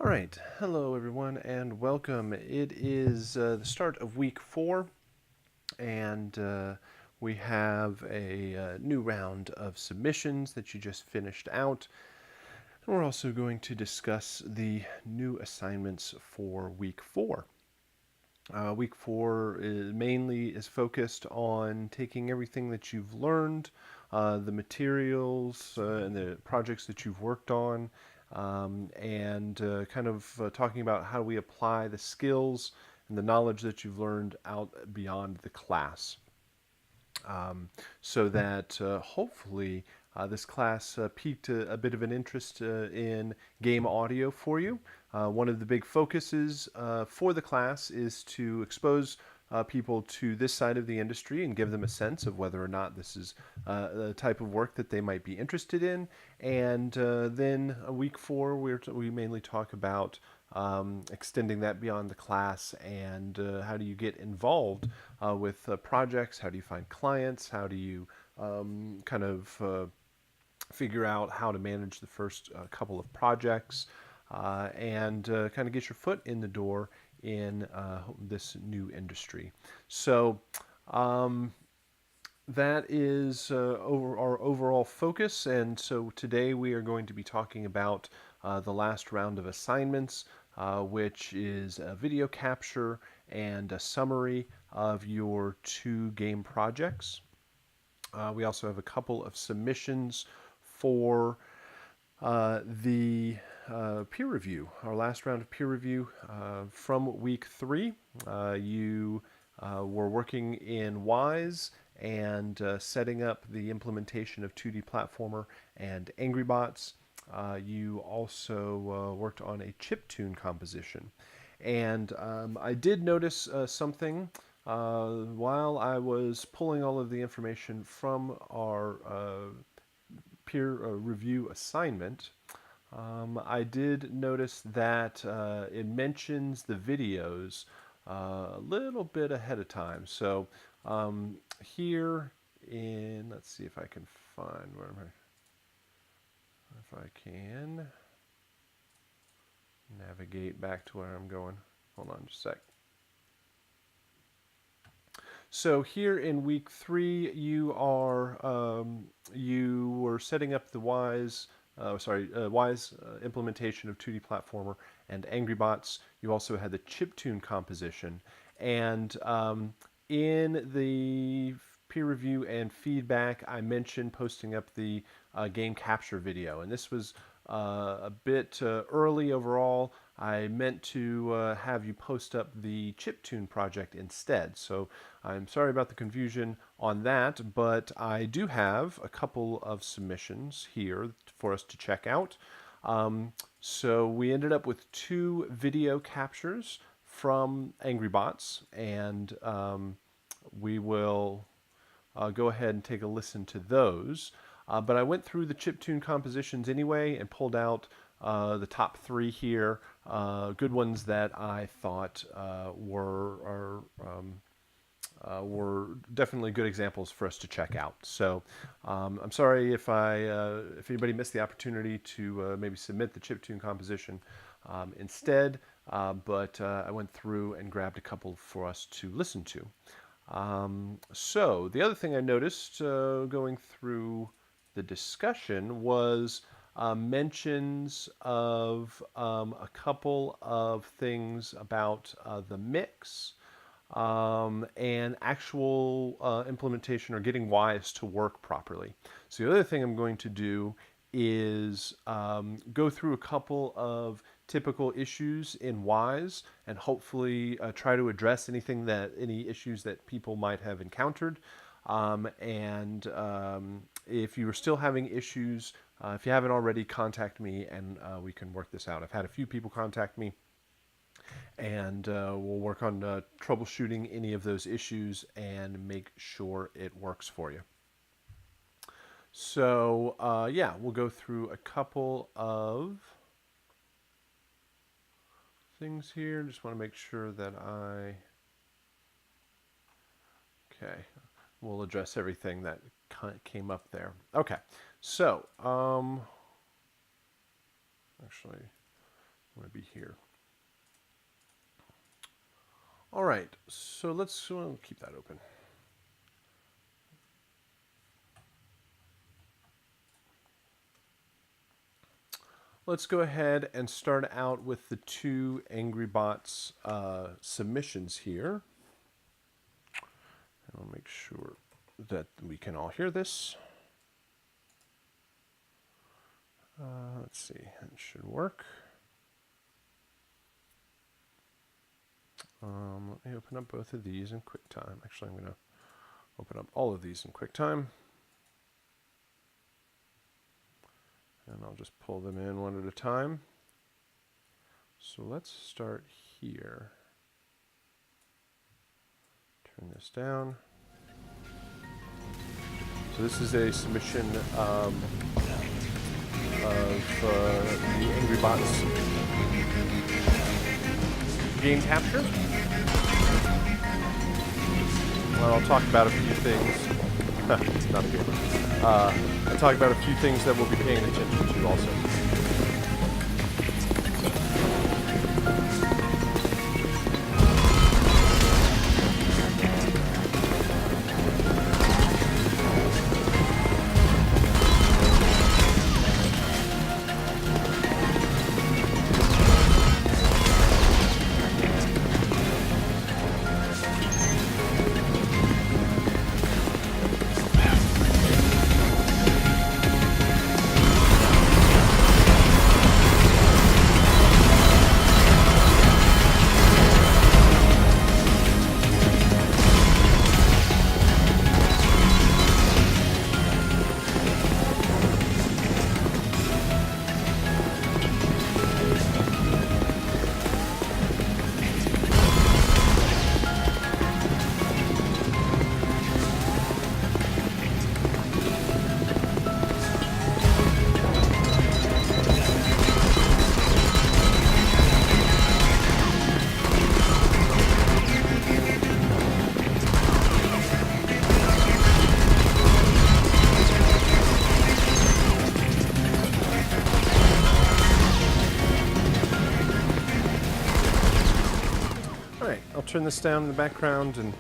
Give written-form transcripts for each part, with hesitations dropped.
All right, hello everyone, and welcome. It is the start of week 4, and we have a new round of submissions that you just finished out. And we're also going to discuss the new assignments for week 4. Week 4 mainly is focused on taking everything that you've learned, the materials and the projects that you've worked on, and kind of talking about how we apply the skills and the knowledge that you've learned out beyond the class. So that hopefully this class piqued a bit of an interest in game audio for you. One of the big focuses for the class is to expose people to this side of the industry and give them a sense of whether or not this is the type of work that they might be interested in. And then week 4, we mainly talk about extending that beyond the class and how do you get involved with projects, how do you find clients, how do you kind of figure out how to manage the first couple of projects, and kind of get your foot in the door in this new industry. So that is our overall focus, and so today we are going to be talking about the last round of assignments, which is a video capture and a summary of your 2 game projects. We also have a couple of submissions for the peer review, our last round of peer review from week 3. You were working in Wise and setting up the implementation of 2D platformer and Angry Bots. You also worked on a chiptune composition. And I did notice something while I was pulling all of the information from our peer review assignment. I did notice that it mentions the videos a little bit ahead of time. So here in, let's see if I can find where am I, if I can navigate back to where I'm going. Hold on just a sec. So here in week 3, you were setting up the Wise implementation of 2D platformer and Angry Bots. You also had the chiptune composition, and in the peer review and feedback, I mentioned posting up the game capture video, and this was a bit early overall. I meant to have you post up the chiptune project instead, so I'm sorry about the confusion on that, but I do have a couple of submissions here for us to check out. So we ended up with 2 video captures from Angry Bots, and we will go ahead and take a listen to those. But I went through the chiptune compositions anyway and pulled out the top 3 here, good ones that I thought were definitely good examples for us to check out. So I'm sorry if anybody missed the opportunity to maybe submit the chiptune composition instead, but I went through and grabbed a couple for us to listen to. So the other thing I noticed going through the discussion was mentions of a couple of things about the mix and actual implementation or getting Wise to work properly. So the other thing I'm going to do is go through a couple of typical issues in Wise and hopefully try to address any issues that people might have encountered. And if you are still having issues, if you haven't already, contact me and we can work this out. I've had a few people contact me, and we'll work on troubleshooting any of those issues and make sure it works for you. So yeah, we'll go through a couple of things here. Just want to make sure that okay, we'll address everything that came up there. Okay, so actually, I want to be here. All right, so let's keep that open. Let's go ahead and start out with the two Angry Bots submissions here. And I'll make sure that we can all hear this. Let's see, it should work. Let me open up both of these in QuickTime. Actually, I'm going to open up all of these in QuickTime. And I'll just pull them in one at a time. So let's start here. Turn this down. So this is a submission of the Angry Bots game capture. Well, I'll talk about a few things. Not a game. I'll talk about a few things that we'll be paying attention to also. Turn this down in the background and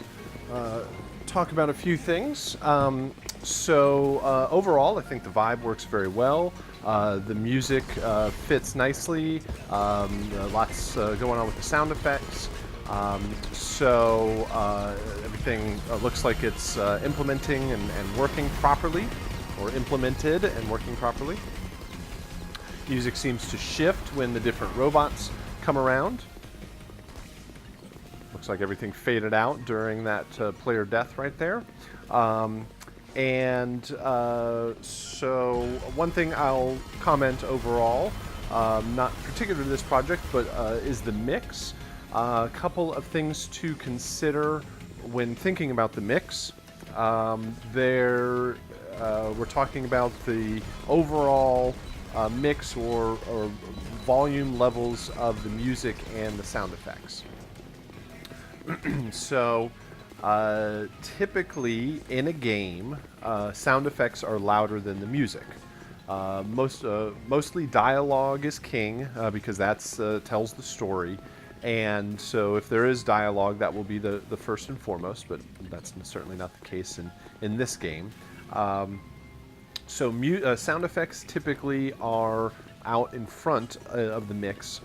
talk about a few things. Overall, I think the vibe works very well. The music fits nicely. Lots going on with the sound effects. Everything looks like it's implementing and working properly, or implemented and working properly. Music seems to shift when the different robots come around. Looks like everything faded out during that player death right there. So one thing I'll comment overall, not particular to this project, but is the mix. A couple of things to consider when thinking about the mix. We're talking about the overall mix or volume levels of the music and the sound effects. So, typically in a game, sound effects are louder than the music. Mostly dialogue is king because that's tells the story, and so if there is dialogue, that will be the first and foremost. But that's certainly not the case in this game. Sound effects typically are out in front of the mix,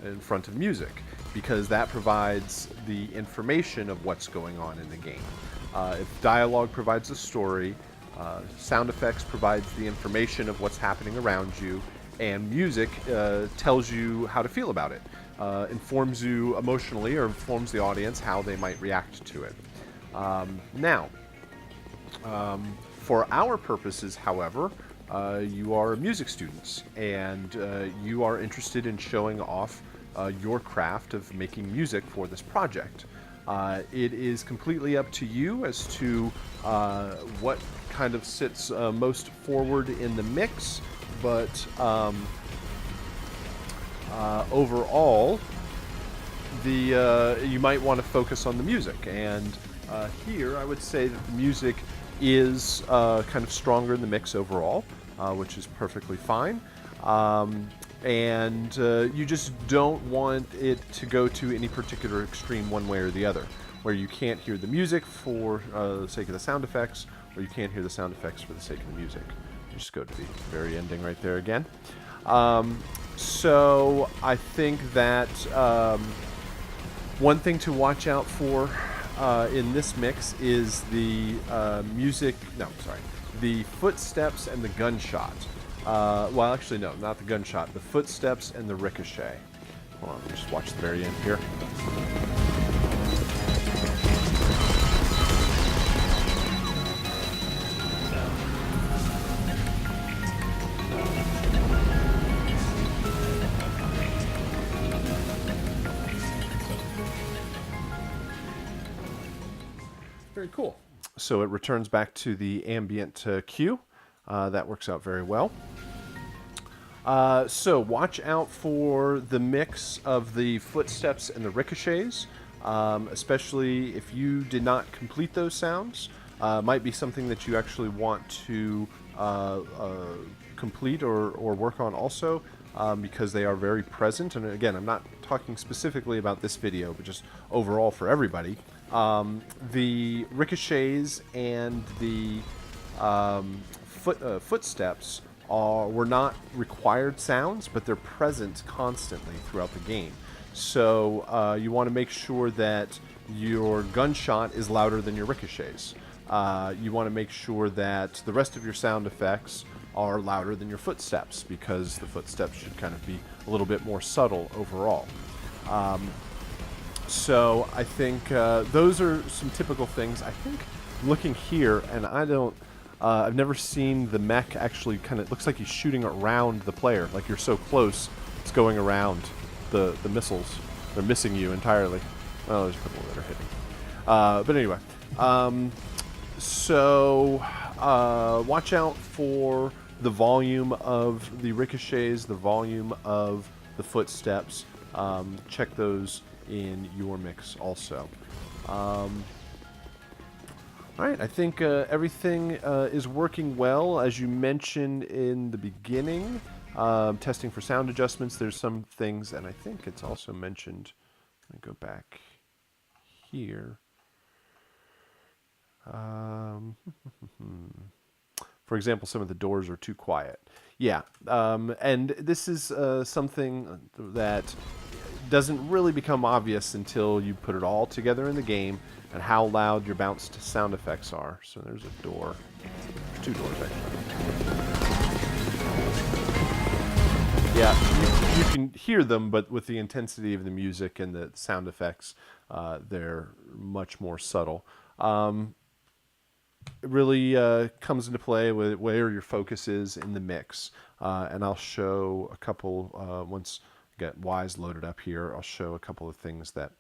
in front of music, because that provides the information of what's going on in the game. If dialogue provides a story, sound effects provides the information of what's happening around you, and music tells you how to feel about it, informs you emotionally, or informs the audience how they might react to it. For our purposes, however, you are music students, and you are interested in showing off your craft of making music for this project. It is completely up to you as to what kind of sits most forward in the mix, but overall, you might want to focus on the music. And here, I would say that the music is kind of stronger in the mix overall, which is perfectly fine. and you just don't want it to go to any particular extreme one way or the other, where you can't hear the music for the sake of the sound effects, or you can't hear the sound effects for the sake of the music. Just go to the very ending right there again. So I think that one thing to watch out for in this mix is the the footsteps and the gunshot. Well, actually, no, not the gunshot. The footsteps and the ricochet. Hold on, let me just watch the very end here. Very cool. So it returns back to the ambient cue. That works out very well. So watch out for the mix of the footsteps and the ricochets, especially if you did not complete those sounds. Might be something that you actually want to complete or work on also, because they are very present. And again, I'm not talking specifically about this video, but just overall for everybody. The ricochets and the footsteps were not required sounds, but they're present constantly throughout the game. So you want to make sure that your gunshot is louder than your ricochets. You want to make sure that the rest of your sound effects are louder than your footsteps, because the footsteps should kind of be a little bit more subtle overall. So I think those are some typical things. I think looking here, and I've never seen the mech actually kind of, looks like he's shooting around the player. Like you're so close, it's going around the missiles. They're missing you entirely. Oh, there's a couple that are hitting. But anyway, so watch out for the volume of the ricochets, the volume of the footsteps. Check those in your mix also. All right, I think everything is working well. As you mentioned in the beginning, testing for sound adjustments, there's some things, and I think it's also mentioned, let me go back here. For example, some of the doors are too quiet. Yeah, and this is something that doesn't really become obvious until you put it all together in the game and how loud your bounced sound effects are. So there's a door. There's two doors, actually. Yeah, you can hear them, but with the intensity of the music and the sound effects, they're much more subtle. It really comes into play with where your focus is in the mix. And I'll show a couple, once I get Wise loaded up here, I'll show a couple of things that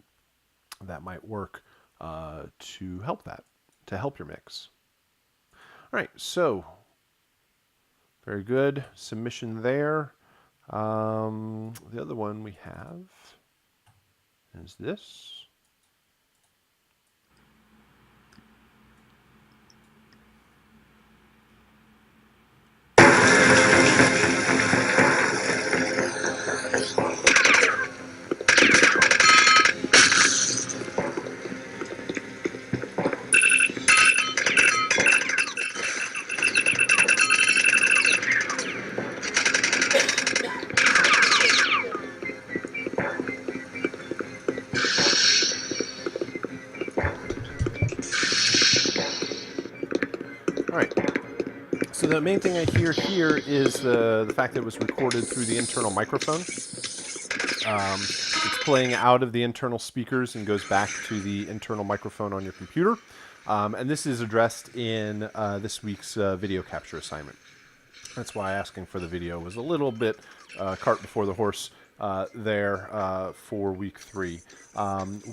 might work to help your mix. All right, so very good submission there. The other one we have is this. So the main thing I hear here is the fact that it was recorded through the internal microphone. It's playing out of the internal speakers and goes back to the internal microphone on your computer. And this is addressed in this week's video capture assignment. That's why asking for the video was a little bit cart before the horse there for week 3.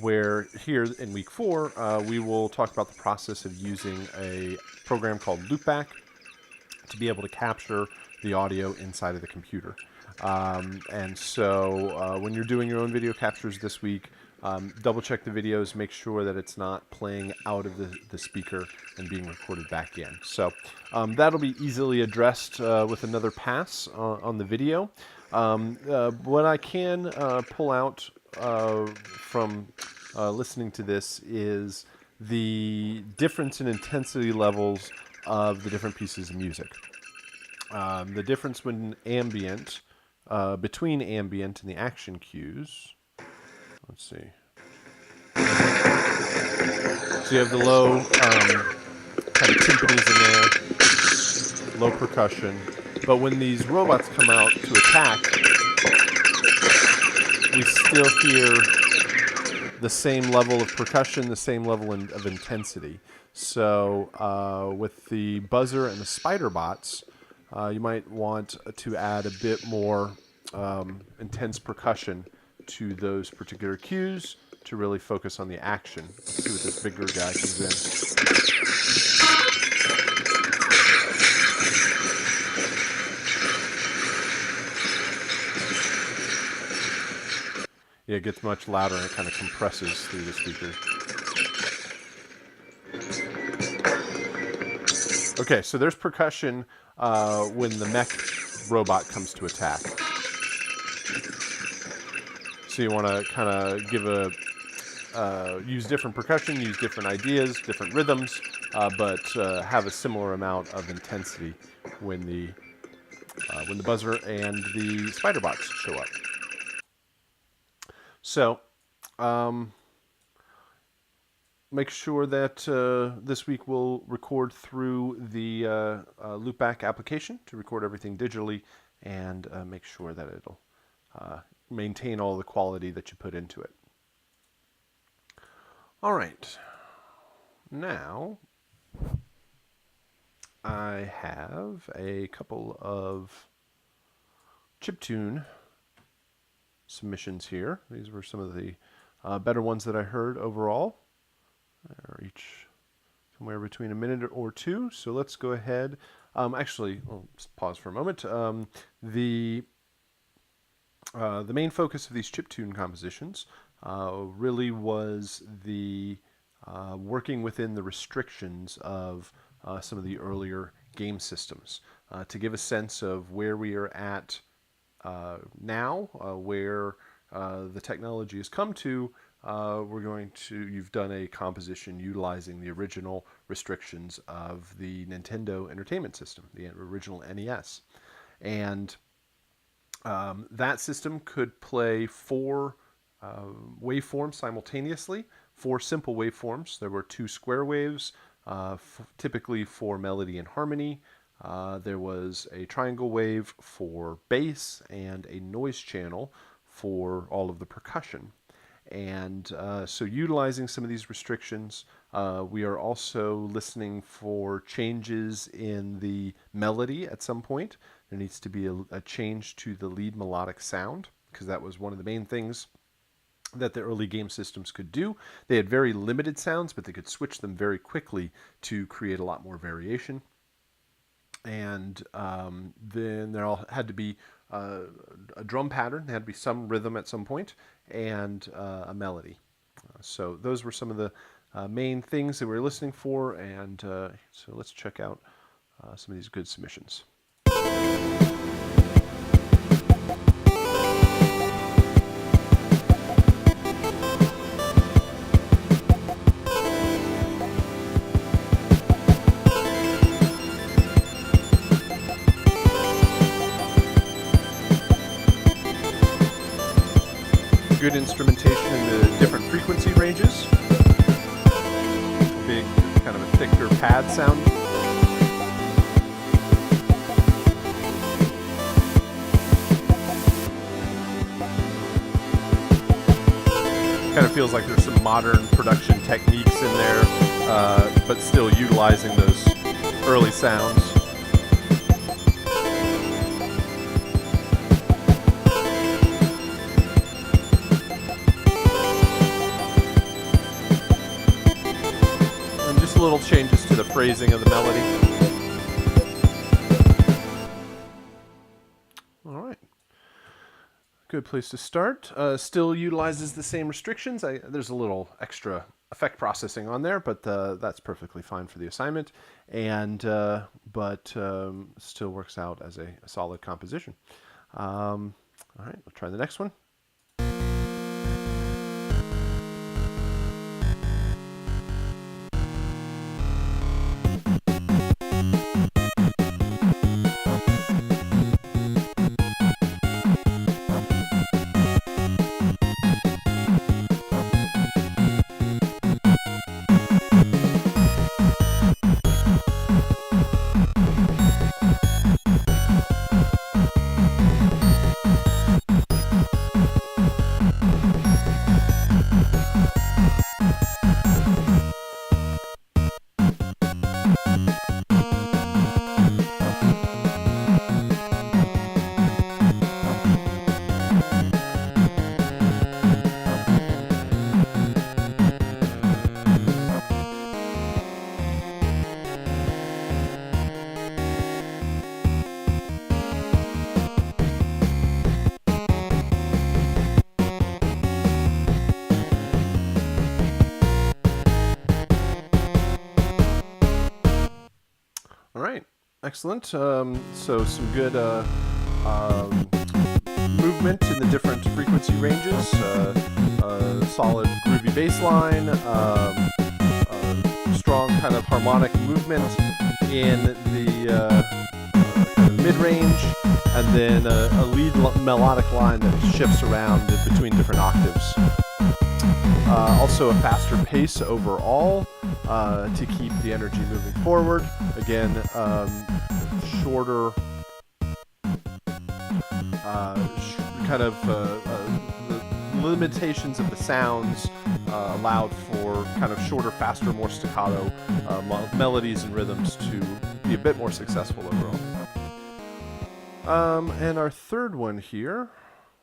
Where here in week 4, we will talk about the process of using a program called Loopback to be able to capture the audio inside of the computer. And so when you're doing your own video captures this week, double check the videos, make sure that it's not playing out of the speaker and being recorded back in. So that'll be easily addressed with another pass on the video. What I can pull out from listening to this is the difference in intensity levels of the different pieces of music. The difference when ambient, between ambient and the action cues. Let's see. So you have the low kind of timpanis in there, low percussion. But when these robots come out to attack, we still hear the same level of percussion, the same level of intensity. So with the buzzer and the spider bots, you might want to add a bit more intense percussion to those particular cues to really focus on the action. Let's see what this bigger guy comes in. Yeah, it gets much louder and it kind of compresses through the speakers. Okay, so there's percussion when the mech robot comes to attack. So you want to kind of give use different percussion, use different ideas, different rhythms, but have a similar amount of intensity when the buzzer and the spider bots show up. So make sure that this week we'll record through the Loopback application to record everything digitally and make sure that it'll maintain all the quality that you put into it. All right. Now I have a couple of chiptune submissions here. These were some of the better ones that I heard overall. They're each somewhere between a minute or two. So let's go ahead. Actually, I'll pause for a moment. The main focus of these chiptune compositions really was the working within the restrictions of some of the earlier game systems to give a sense of where we are at now, where the technology has come to. You've done a composition utilizing the original restrictions of the Nintendo Entertainment System, the original NES. And that system could play 4 waveforms simultaneously, 4 simple waveforms. There were 2 square waves, typically for melody and harmony. There was a triangle wave for bass and a noise channel for all of the percussion. And so utilizing some of these restrictions, we are also listening for changes in the melody at some point. There needs to be a change to the lead melodic sound, because that was one of the main things that the early game systems could do. They had very limited sounds, but they could switch them very quickly to create a lot more variation. And then there all had to be a drum pattern. There had to be some rhythm at some point, and a melody. So those were some of the main things that we were listening for. And so let's check out some of these good submissions. Good instrumentation in the different frequency ranges. Big, kind of a thicker pad sound. Kind of feels like there's some modern production techniques in there, but still utilizing those early sounds. Little changes to the phrasing of the melody. All right. Good place to start. Still utilizes the same restrictions. There's a little extra effect processing on there, but that's perfectly fine for the assignment, and but still works out as a solid composition. All right, we'll try the next one. All right, excellent. So some good movement in the different frequency ranges, solid groovy bass line, strong kind of harmonic movement in the kind of mid-range, and then a lead melodic line that shifts around between different octaves. Also a faster pace overall to keep the energy moving forward. Again, shorter kind of the limitations of the sounds allowed for kind of shorter, faster, more staccato melodies and rhythms to be a bit more successful overall. And our third one here,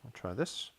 I'll try this.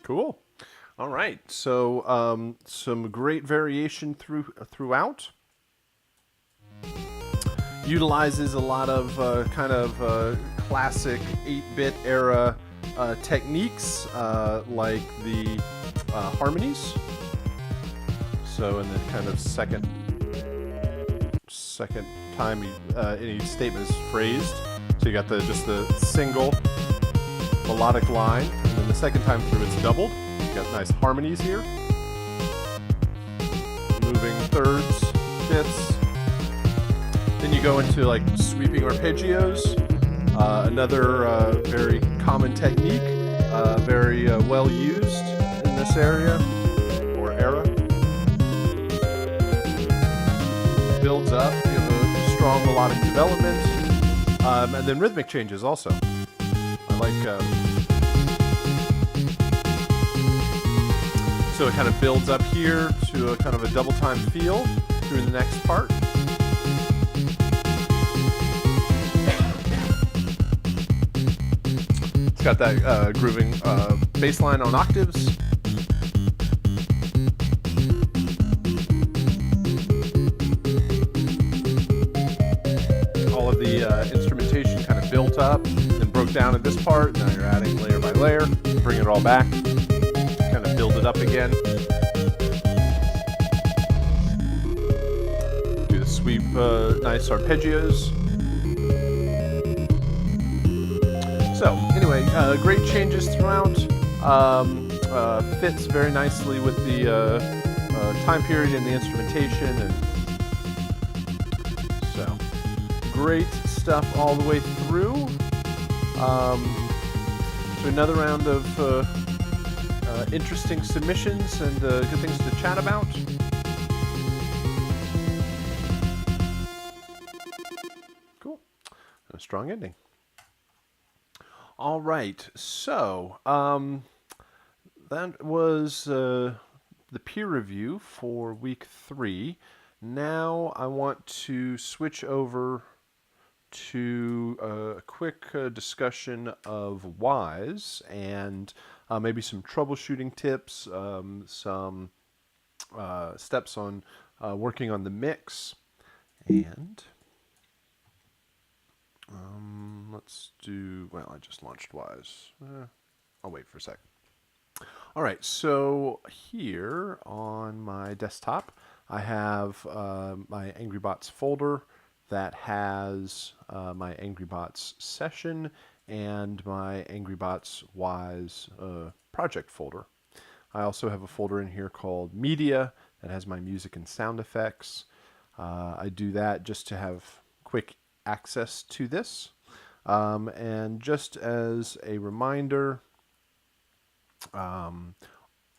Cool. All right. So some great variation throughout. Utilizes a lot of kind of classic 8-bit era techniques like the harmonies. So in the kind of second time any statement is phrased. So you got just the single melodic line, and then the second time through it's doubled. You got nice harmonies here. Moving thirds, fifths. Then you go into like sweeping arpeggios, another very common technique, very well used in this area or era. Builds up, you have a strong melodic development, and then rhythmic changes also. I like, so it kind of builds up here to a kind of a double time feel through the next part. It's got that grooving bass line on octaves. All of the instrumentation kind of built up and broke down at this part. Now you're adding layer by layer, bring it all back, kind of build it up again. Do the sweep, nice arpeggios. So anyway, great changes throughout. Fits very nicely with the time period and the instrumentation, and so great stuff all the way through. So another round of interesting submissions and good things to chat about. Cool. A strong ending. All right, so that was the peer review for week 3. Now I want to switch over to a quick discussion of Wise and maybe some troubleshooting tips, some steps on working on the mix, and let's do, well, I just launched Wise. I'll wait for a sec. All right, so here on my desktop, I have my AngryBots folder that has my AngryBots session and my AngryBots Wise project folder. I also have a folder in here called Media that has my music and sound effects. I do that just to have quick access to this. And just as a reminder,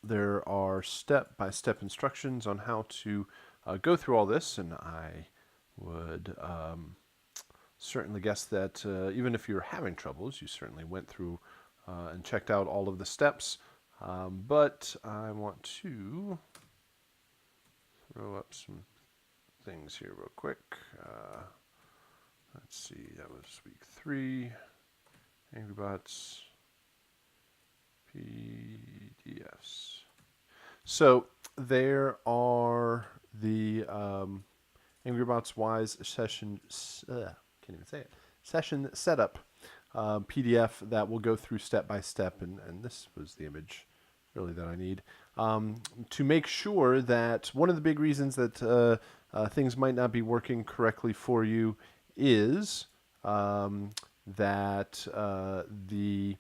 there are step-by-step instructions on how to go through all this, and I would certainly guess that even if you're having troubles, you certainly went through and checked out all of the steps. But I want to throw up some things here real quick. Let's see, that was week 3, AngryBots, PDFs. So there are the AngryBots Wise session, can't even say it, session setup PDF that will go through step by step, and this was the image really that I need, to make sure that one of the big reasons that things might not be working correctly for you is that the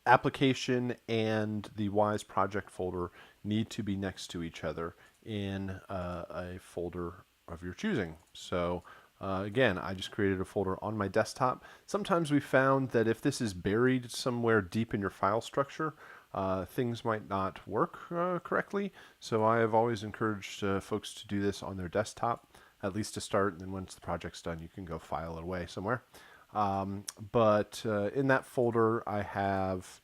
application and the Wise project folder need to be next to each other in a folder of your choosing. So again, I just created a folder on my desktop. Sometimes we found that if this is buried somewhere deep in your file structure, things might not work correctly. So I have always encouraged folks to do this on their desktop, at least to start, and then once the project's done, you can go file it away somewhere. But in that folder, I have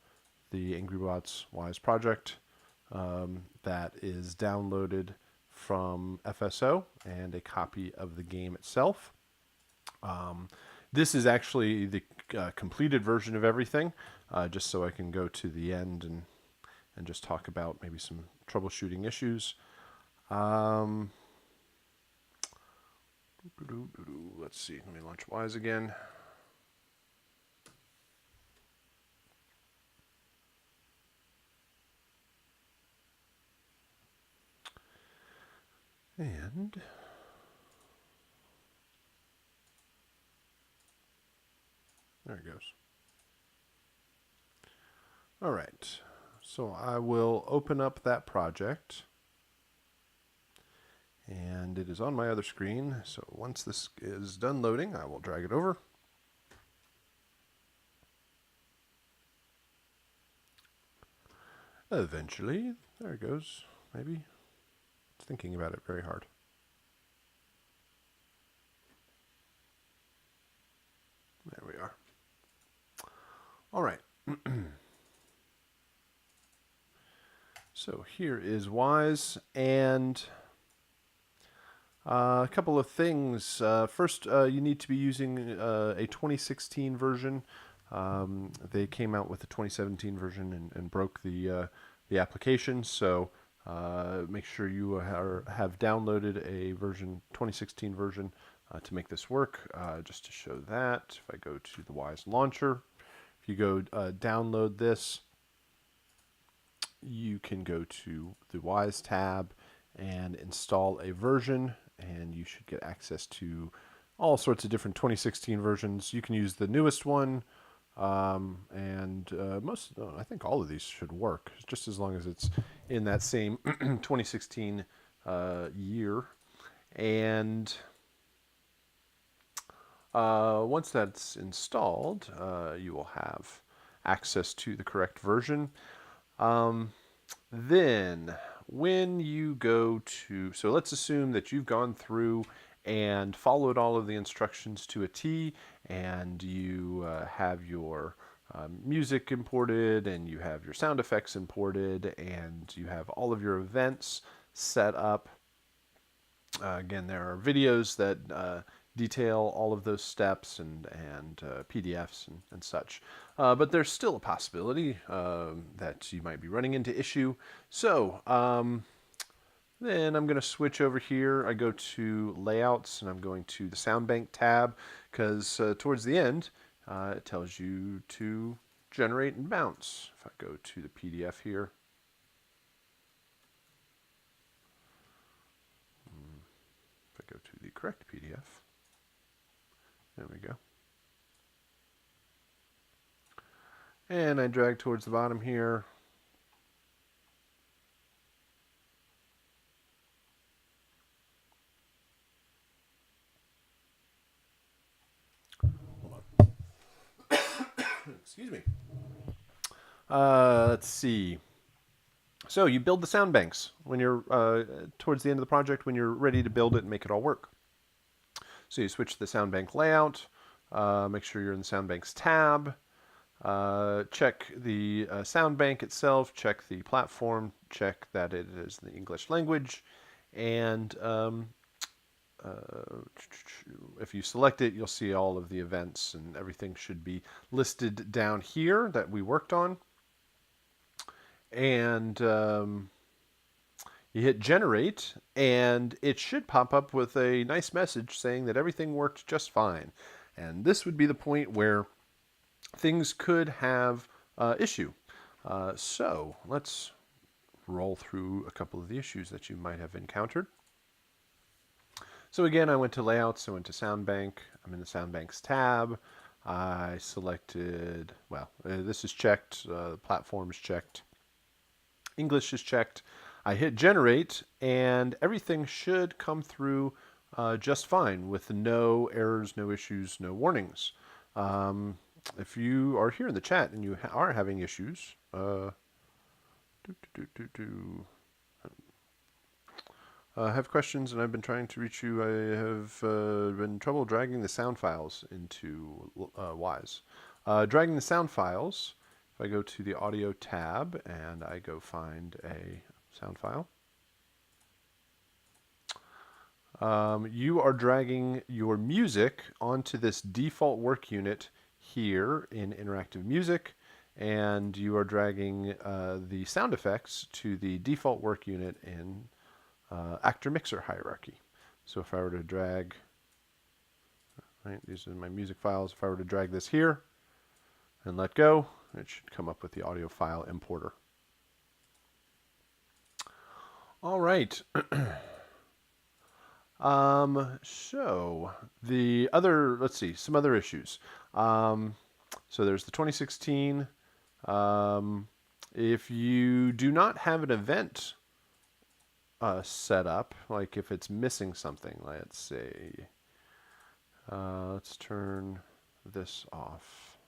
the AngryBots Wise project that is downloaded from FSO and a copy of the game itself. This is actually the completed version of everything, just so I can go to the end and just talk about maybe some troubleshooting issues. Let's see, let me launch Wise again. And there it goes. All right, so I will open up that project. And it is on my other screen, so once this is done loading, I will drag it over. Eventually, there it goes, maybe. It's thinking about it very hard. There we are. All right. So here is Wise, and a couple of things. First, you need to be using a 2016 version They came out with the 2017 version and broke the application. So make sure you have downloaded a version 2016 version to make this work. Just to show that, if I go to the Wise launcher, if you go download this, you can go to the Wise tab and install a version, and you should get access to all sorts of different 2016 versions. You can use the newest one, and I think all of these should work, just as long as it's in that same 2016 year. And once that's installed, you will have access to the correct version. Then, when you go to, so let's assume that you've gone through and followed all of the instructions to a T, and you have your music imported, and you have your sound effects imported, and you have all of your events set up. Again, there are videos that detail all of those steps and PDFs and such. But there's still a possibility that you might be running into issue. So then I'm going to switch over here. I go to Layouts, and I'm going to the Sound Bank tab, because towards the end, it tells you to generate and bounce. If I go to the PDF here, if I go to the correct PDF, there we go. And I drag towards the bottom here. Hold on. Excuse me. Let's see. So you build the sound banks when you're towards the end of the project, when you're ready to build it and make it all work. So you switch to the sound bank layout, make sure you're in the sound banks tab, check the sound bank itself, check the platform, check that it is the English language, and if you select it, you'll see all of the events, and everything should be listed down here that we worked on. And you hit generate, and it should pop up with a nice message saying that everything worked just fine. And this would be the point where things could have issue. So let's roll through a couple of the issues that you might have encountered. So again, I went to Layouts, I went to Sound Bank. I'm in the Sound Banks tab. I selected, well, this is checked, platform is checked, English is checked. I hit generate, and everything should come through just fine with no errors, no issues, no warnings. If you are here in the chat and you are having issues, I have questions, and I've been trying to reach you. I have been trouble dragging the sound files into Wise. Dragging the sound files, if I go to the audio tab and I go find a sound file, you are dragging your music onto this default work unit here in interactive music, and you are dragging the sound effects to the default work unit in actor mixer hierarchy. So if I were to drag, right, these are my music files. If I were to drag this here and let go, it should come up with the audio file importer. All right. So the other, let's see, some other issues. So there's the 2016. If you do not have an event set up, like if it's missing something, let's say, let's turn this off.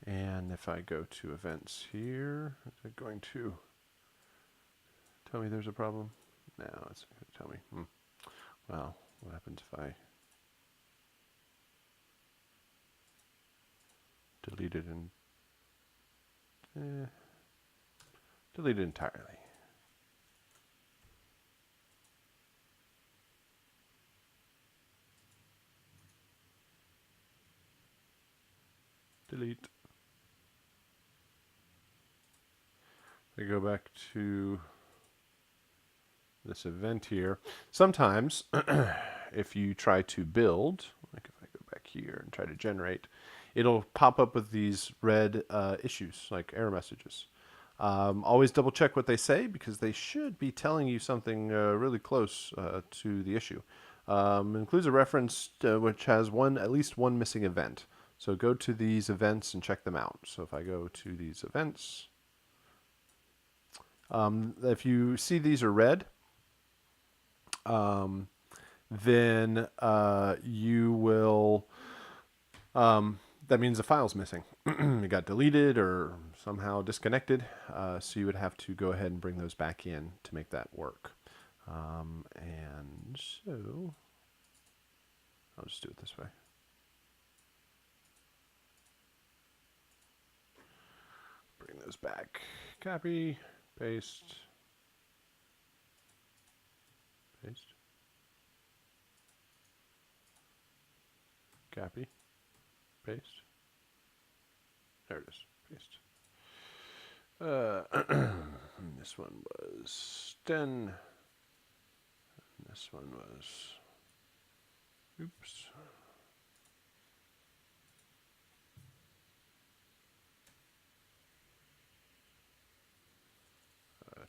And if I go to events here, is it going to tell me there's a problem? No, it's not going to tell me. Well, what happens if I delete it and delete it entirely? delete. I go back to this event here. Sometimes, if you try to build, like if I go back here and try to generate, it'll pop up with these red issues, like error messages. Always double check what they say because they should be telling you something really close to the issue. Includes a reference which has at least one missing event. So go to these events and check them out. So if I go to these events, if you see these are red, then you will, that means the file's missing. It got deleted or somehow disconnected. So you would have to go ahead and bring those back in to make that work. And so I'll just do it this way. Bring those back. Copy, paste, paste, copy, paste. There it is, paste. This one was 10. This one was, oops.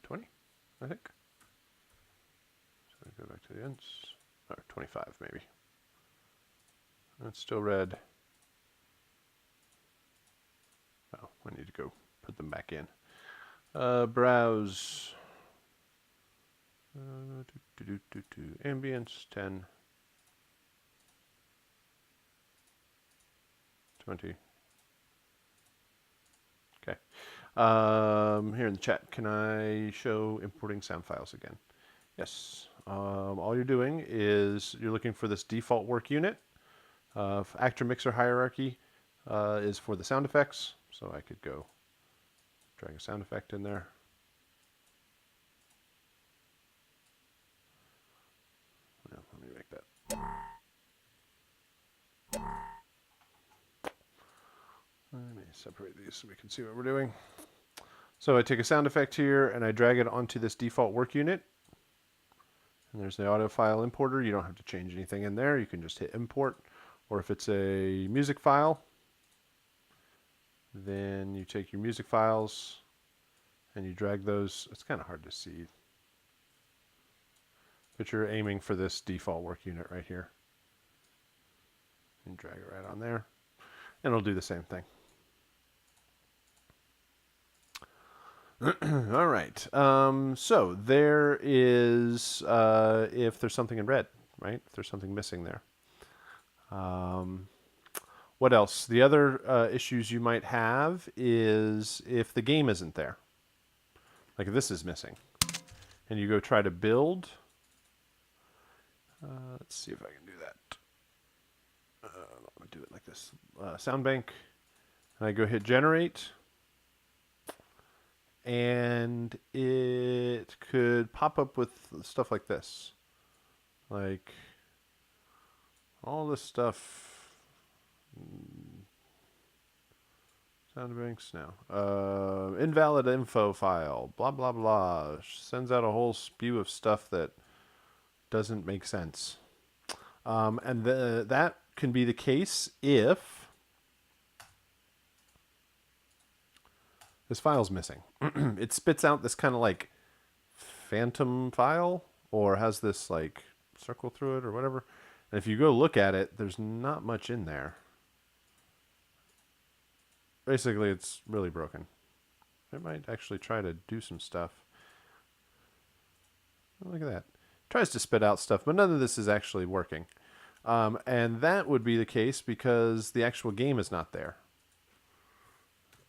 20, I think. So we go back to the ends. Or 25 maybe. That's still red. Oh, I need to go put them back in. Browse. Ambience 10. 20. Okay. Here in the chat, can I show importing sound files again? Yes. All you're doing is you're looking for this default work unit. Actor mixer hierarchy is for the sound effects. So I could go drag a sound effect in there. Well, let me make that. Let me separate these so we can see what we're doing. So I take a sound effect here and I drag it onto this default work unit. And there's the audio file importer. You don't have to change anything in there. You can just hit import. Or if it's a music file, then you take your music files and you drag those. It's kind of hard to see, but you're aiming for this default work unit right here. And drag it right on there. And it'll do the same thing. All right. So there is, if there's something in red, right? If there's something missing there. What else? The other issues you might have is if the game isn't there. Like if this is missing. And you go try to build. Let's see if I can do that. I'm going to do it like this. Sound bank. And I go hit generate. And it could pop up with stuff like this. Like all this stuff. Sound banks now. Invalid info file. Blah, blah, blah. Sends out a whole spew of stuff that doesn't make sense. And that can be the case if this file's missing. It spits out this kind of like phantom file or has this like circle through it or whatever. And if you go look at it, there's not much in there. Basically, it's really broken. It might actually try to do some stuff. Look at that. It tries to spit out stuff, but none of this is actually working. And that would be the case because the actual game is not there.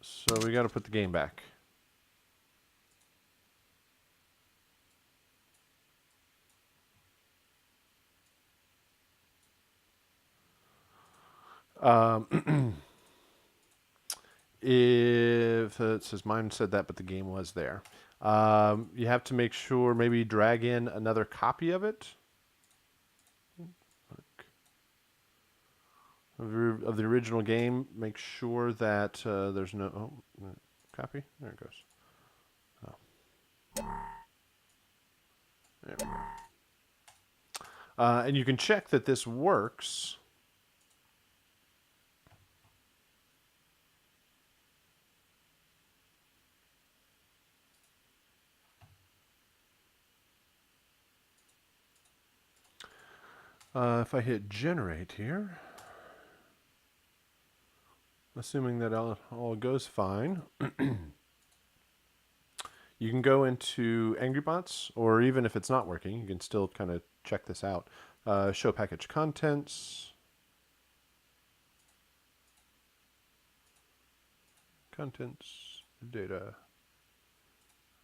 So we got to put the game back. If it says mine said that, but the game was there. You have to make sure maybe drag in another copy of it. of the original game. Make sure that there's no copy. There it goes. Oh. There we go. And you can check that this works. If I hit generate here, assuming that all goes fine, you can go into AngryBots, or even if it's not working, you can still kind of check this out. Show package contents. Contents, data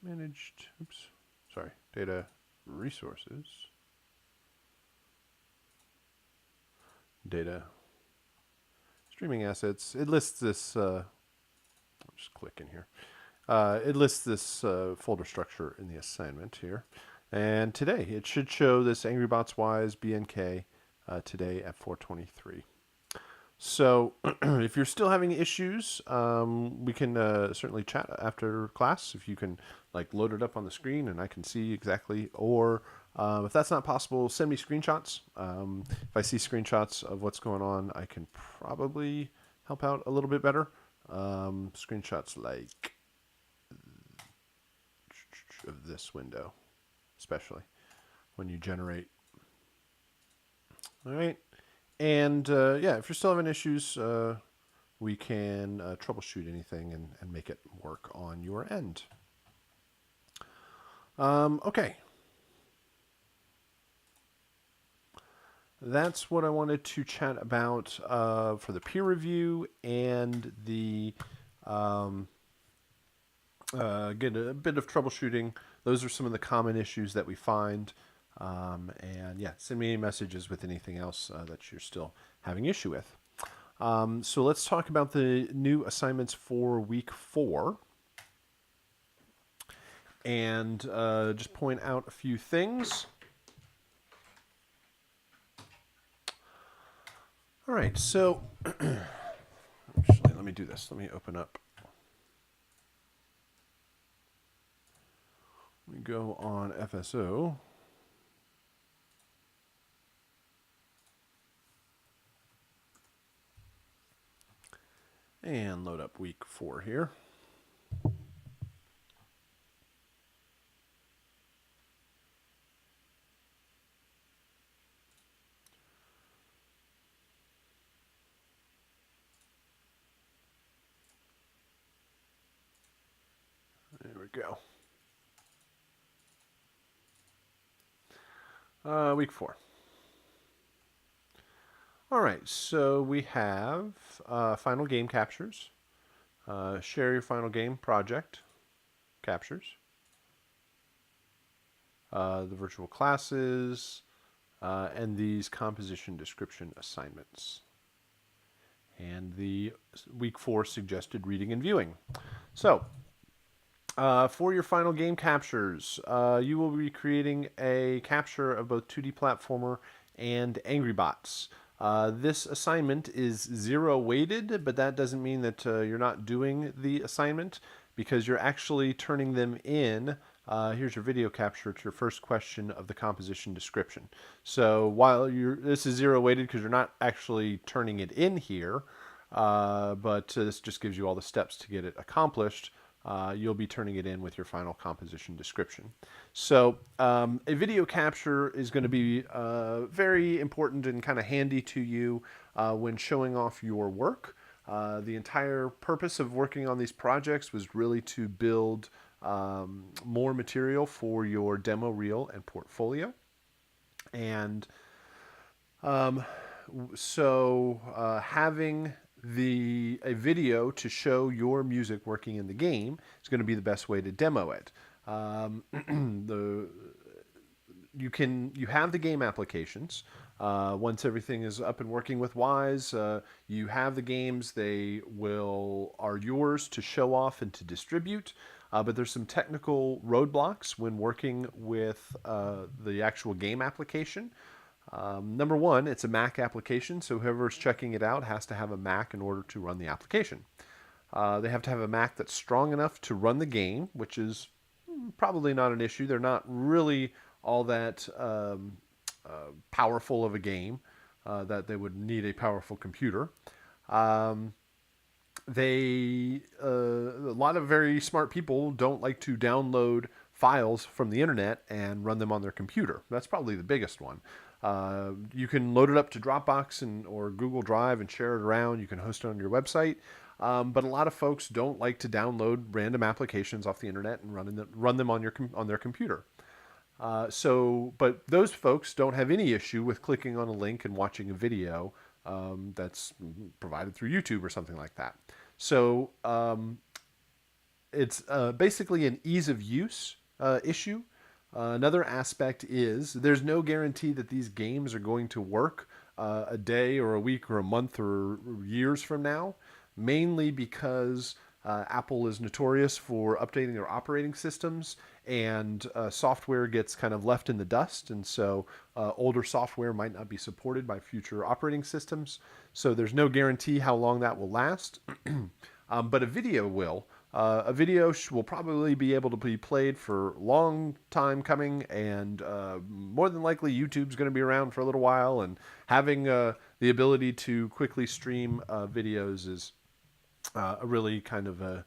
managed, oops, sorry, data resources. Data streaming assets. It lists this, I'll just click in here. It lists this folder structure in the assignment here. And today, it should show this AngryBots-wise BNK today at 4:23. So if you're still having issues, we can certainly chat after class if you can like load it up on the screen and I can see exactly. Or if that's not possible, send me screenshots. If I see screenshots of what's going on, I can probably help out a little bit better. Screenshots like of this window, especially when you generate. All right. And yeah, if you're still having issues, we can troubleshoot anything and make it work on your end. Okay. That's what I wanted to chat about for the peer review and the get a bit of troubleshooting. Those are some of the common issues that we find. And yeah, send me any messages with anything else that you're still having issue with. So let's talk about the new assignments for week 4. And just point out a few things. All right, so actually, let me do this. Let me open up. Let me go on FSO. And load up week 4 here. There we go. Week 4. All right, so we have final game captures. Share your final game project captures. The virtual classes, and these composition description assignments. And the week 4 suggested reading and viewing. So, for your final game captures, you will be creating a capture of both 2D platformer and AngryBots. This assignment is 0 weighted, but that doesn't mean that you're not doing the assignment because you're actually turning them in. Here's your video capture. It's your first question of the composition description. So while this is 0 weighted because you're not actually turning it in here, but this just gives you all the steps to get it accomplished. You'll be turning it in with your final composition description. So a video capture is going to be very important and kind of handy to you when showing off your work. The entire purpose of working on these projects was really to build more material for your demo reel and portfolio. And so having a video to show your music working in the game is going to be the best way to demo it. You have the game applications. Once everything is up and working with Wise, you have the games. They are yours to show off and to distribute. But there's some technical roadblocks when working with the actual game application. Number one, it's a Mac application, so whoever's checking it out has to have a Mac in order to run the application. They have to have a Mac that's strong enough to run the game, which is probably not an issue. They're not really all that powerful of a game that they would need a powerful computer. Um, a lot of very smart people don't like to download files from the internet and run them on their computer. That's probably the biggest one. You can load it up to Dropbox or Google Drive and share it around. You can host it on your website. But a lot of folks don't like to download random applications off the internet and run them on their computer. But those folks don't have any issue with clicking on a link and watching a video that's provided through YouTube or something like that. So it's basically an ease of use issue. Another aspect is there's no guarantee that these games are going to work a day or a week or a month or years from now, mainly because Apple is notorious for updating their operating systems, and software gets kind of left in the dust, and so older software might not be supported by future operating systems. So there's no guarantee how long that will last, but a video will. A video will probably be able to be played for a long time coming, and more than likely YouTube's going to be around for a little while, and having the ability to quickly stream videos is a really kind of a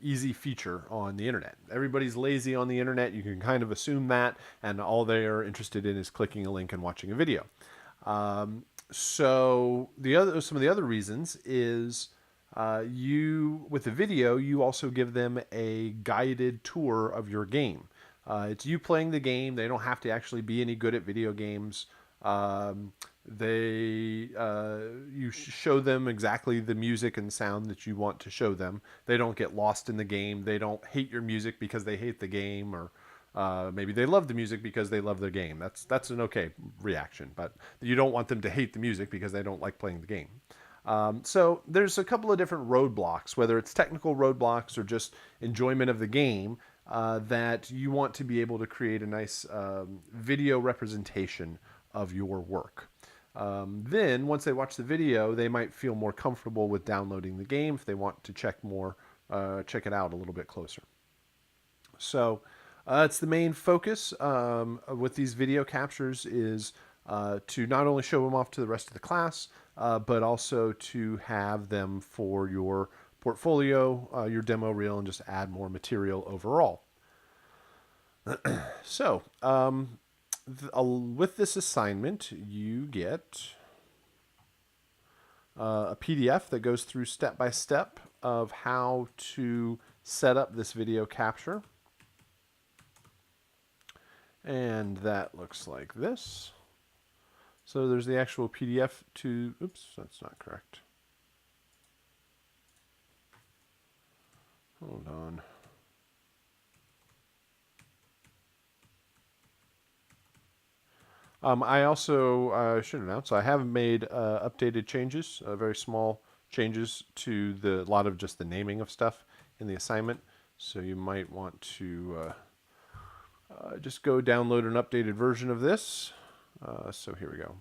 easy feature on the internet. Everybody's lazy on the internet. You can kind of assume that, and all they are interested in is clicking a link and watching a video. So some of the other reasons is with the video, you also give them a guided tour of your game. It's you playing the game. They don't have to actually be any good at video games. You show them exactly the music and sound that you want to show them. They don't get lost in the game. They don't hate your music because they hate the game, or maybe they love the music because they love the game. That's an okay reaction, but you don't want them to hate the music because they don't like playing the game. So there's a couple of different roadblocks, whether it's technical roadblocks or just enjoyment of the game, that you want to be able to create a nice video representation of your work. Then once they watch the video, they might feel more comfortable with downloading the game if they want to check it out a little bit closer. So it's the main focus with these video captures is to not only show them off to the rest of the class, but also to have them for your portfolio, your demo reel, and just add more material overall. So with this assignment, you get a PDF that goes through step by step of how to set up this video capture. And that looks like this. So there's the actual PDF to, oops, that's not correct. Hold on. I also should announce I have made updated changes, very small changes to a lot of just the naming of stuff in the assignment. So you might want to just go download an updated version of this. So here we go.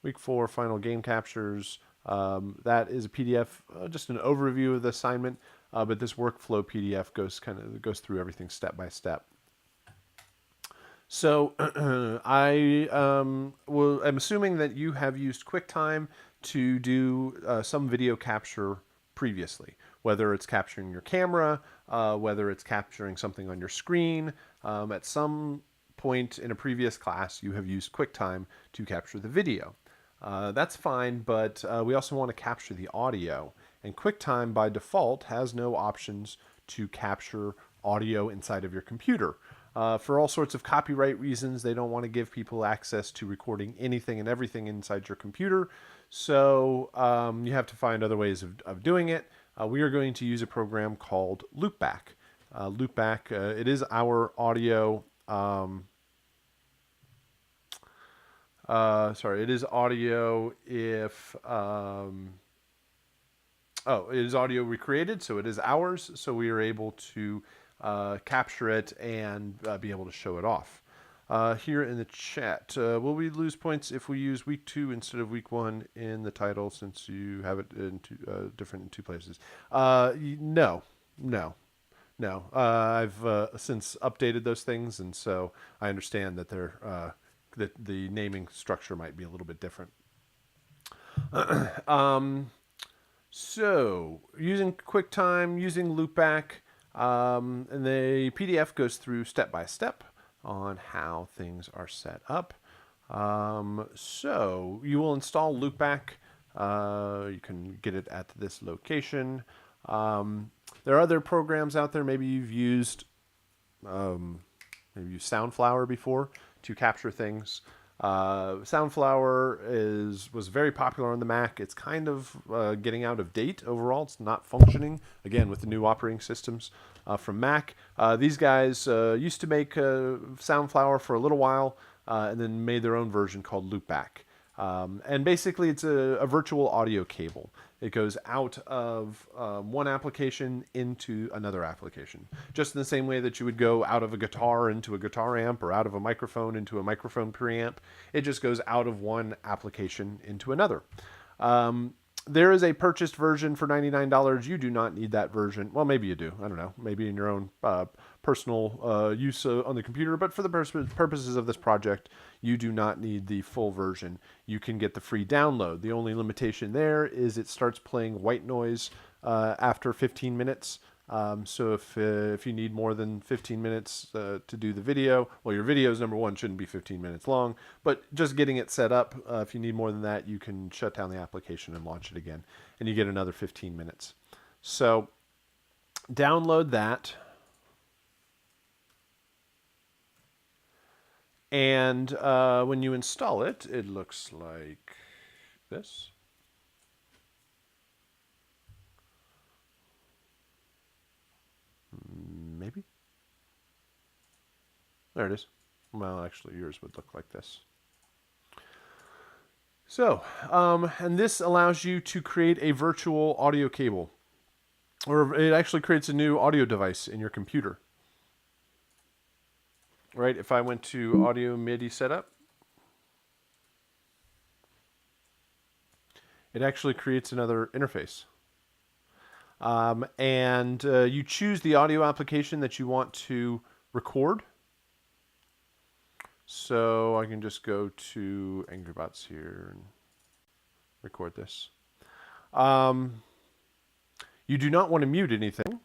Week 4 final game captures. That is a PDF, just an overview of the assignment. But this workflow PDF goes through everything step by step. So I'm assuming that you have used QuickTime to do some video capture previously, whether it's capturing your camera, whether it's capturing something on your screen. At some point in a previous class, you have used QuickTime to capture the video. That's fine, but we also want to capture the audio. And QuickTime, by default, has no options to capture audio inside of your computer. For all sorts of copyright reasons, they don't want to give people access to recording anything and everything inside your computer. So you have to find other ways of doing it. We are going to use a program called Loopback. Loopback, it is our audio. It is audio if. It is audio recreated, so it is ours. So we are able to capture it and be able to show it off. here in the chat. Will we lose points if we use week 2 instead of week 1 in the title since you have it in different in two places? No, no, no. I've since updated those things, and so I understand that that the naming structure might be a little bit different. So, using QuickTime, using Loopback, and the PDF goes through step by step on how things are set up. So, you will install Loopback. You can get it at this location. There are other programs out there. Maybe you've used Soundflower before to capture things. Soundflower was very popular on the Mac. It's kind of getting out of date overall. It's not functioning again with the new operating systems from Mac. These guys used to make Soundflower for a little while and then made their own version called Loopback. And basically, it's a virtual audio cable. It goes out of one application into another application. Just in the same way that you would go out of a guitar into a guitar amp or out of a microphone into a microphone preamp. It just goes out of one application into another. There is a purchased version for $99. You do not need that version. Well, maybe you do. I don't know. Maybe in your own personal use on the computer. But for the purposes of this project, you do not need the full version. You can get the free download. The only limitation there is it starts playing white noise after 15 minutes. So if you need more than 15 minutes to do the video, well, your videos, number one, shouldn't be 15 minutes long, but just getting it set up, if you need more than that, you can shut down the application and launch it again, and you get another 15 minutes. So download that. And when you install it, it looks like this. Maybe. There it is. Well, actually, yours would look like this. So, and this allows you to create a virtual audio cable. Or it actually creates a new audio device in your computer. Right? If I went to audio MIDI setup, it actually creates another interface. And you choose the audio application that you want to record. So I can just go to Angry Bots here and record this. You do not want to mute anything.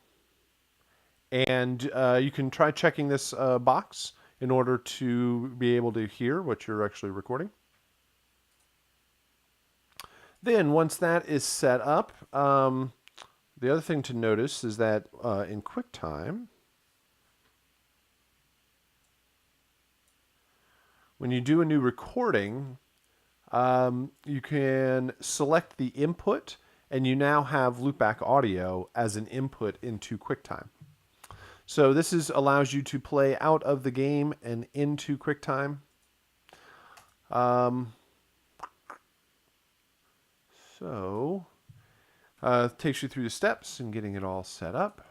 And you can try checking this box in order to be able to hear what you're actually recording. Then once that is set up, the other thing to notice is that in QuickTime, when you do a new recording, you can select the input, and you now have loopback audio as an input into QuickTime. So this allows you to play out of the game and into QuickTime. It takes you through the steps and getting it all set up.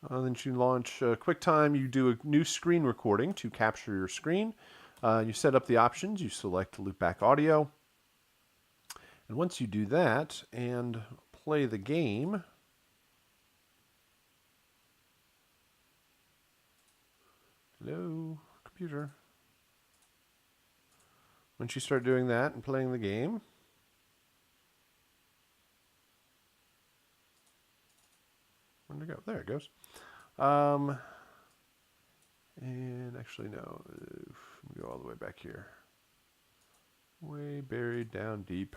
Then you launch QuickTime. You do a new screen recording to capture your screen. You set up the options. You select loopback audio. And once you do that and play the game, hello, computer. Once you start doing that and playing the game, where'd it go? There it goes. And actually, no, let me go all the way back here. Way buried down deep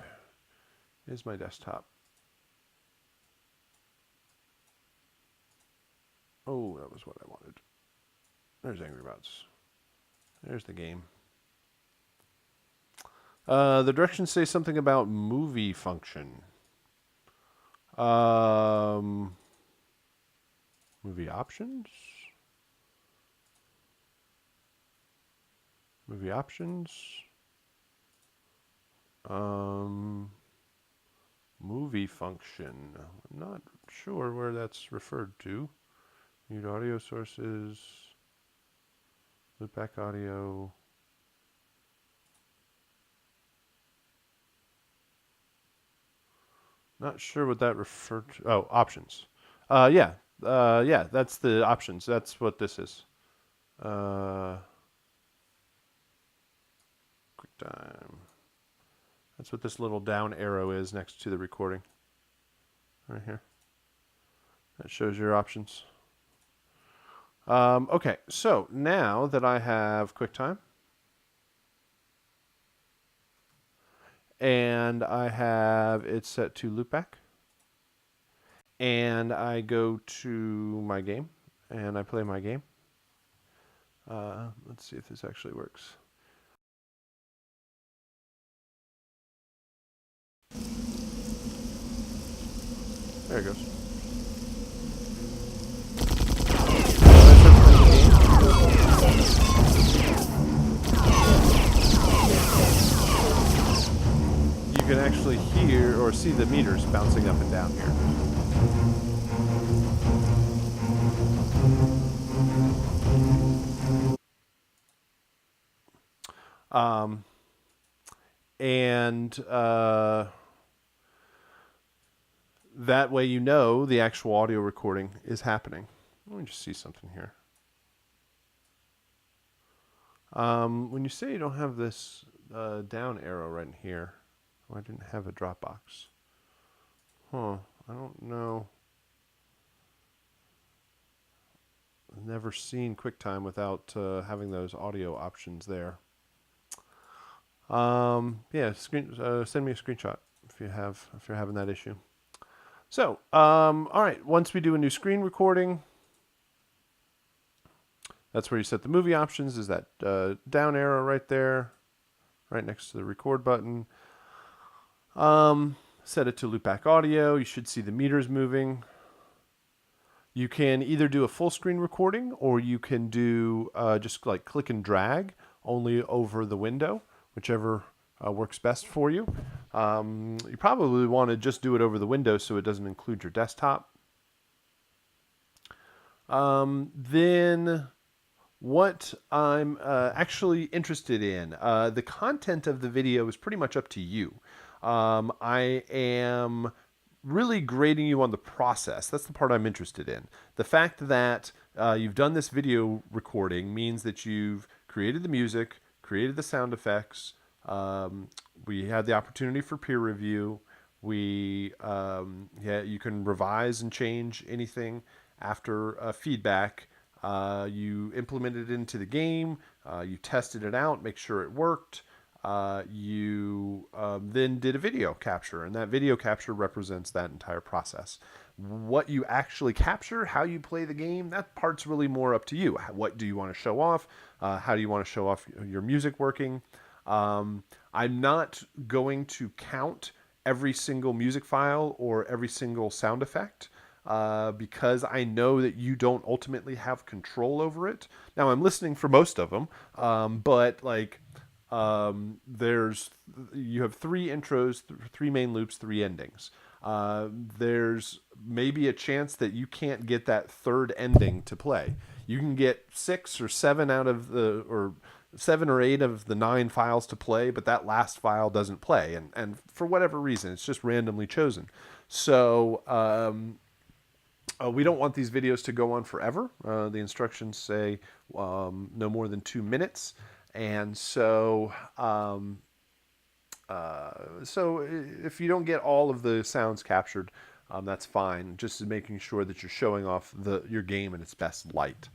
is my desktop. Oh, that was what I wanted. There's Angry Birds. There's the game. The directions say something about movie function. Movie options? Movie options? Movie function. I'm not sure where that's referred to. Mute audio sources. Loopback audio. Not sure what that referred to. Oh, options. Yeah. Yeah, that's the options. That's what this is. QuickTime. That's what this little down arrow is next to the recording. Right here. That shows your options. Okay, so now that I have QuickTime and I have it set to loopback, and I go to my game and I play my game. Let's see if this actually works. There it goes. You can actually hear or see the meters bouncing up and down here. And that way you know the actual audio recording is happening. Let me just see something here. When you say you don't have this down arrow right in here, I didn't have a Dropbox. Huh, I don't know. I've never seen QuickTime without having those audio options there. Yeah, send me a screenshot if you're having that issue. So, all right, once we do a new screen recording, that's where you set the movie options, is that down arrow right there, right next to the record button. Set it to loopback audio. You should see the meters moving. You can either do a full screen recording, or you can do just like click and drag only over the window, whichever works best for you. You probably want to just do it over the window so it doesn't include your desktop. Then what I'm actually interested in, the content of the video is pretty much up to you. I am really grading you on the process. That's the part I'm interested in. The fact that you've done this video recording means that you've created the music, created the sound effects. We had the opportunity for peer review. Yeah, you can revise and change anything after feedback. You implemented it into the game. You tested it out, make sure it worked. You then did a video capture, and that video capture represents that entire process. What you actually capture, how you play the game, that part's really more up to you. What do you want to show off? How do you want to show off your music working? I'm not going to count every single music file or every single sound effect. Because I know that you don't ultimately have control over it. Now I'm listening for most of them, but like you have 3 intros, 3 main loops, 3 endings. There's maybe a chance that you can't get that third ending to play. You can get 6 or 7 out of the, or 7 or 8 of the 9 files to play, but that last file doesn't play, and for whatever reason, it's just randomly chosen. So we don't want these videos to go on forever. The instructions say no more than 2 minutes. And so, so if you don't get all of the sounds captured, that's fine. Just making sure that you're showing off your game in its best light.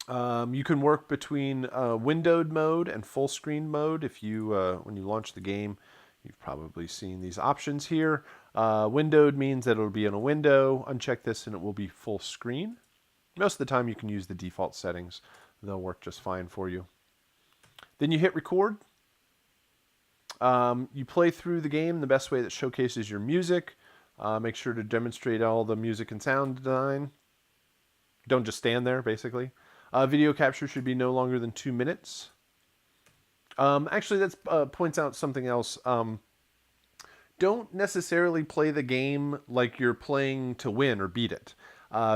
You can work between windowed mode and full screen mode. If you, when you launch the game, you've probably seen these options here. Windowed means that it'll be in a window. Uncheck this and it will be full screen. Most of the time you can use the default settings. They'll work just fine for you. Then you hit record. You play through the game the best way that showcases your music. Make sure to demonstrate all the music and sound design. Don't just stand there, basically. Video capture should be no longer than 2 minutes. Actually, that points out something else. don't necessarily play the game like you're playing to win or beat it.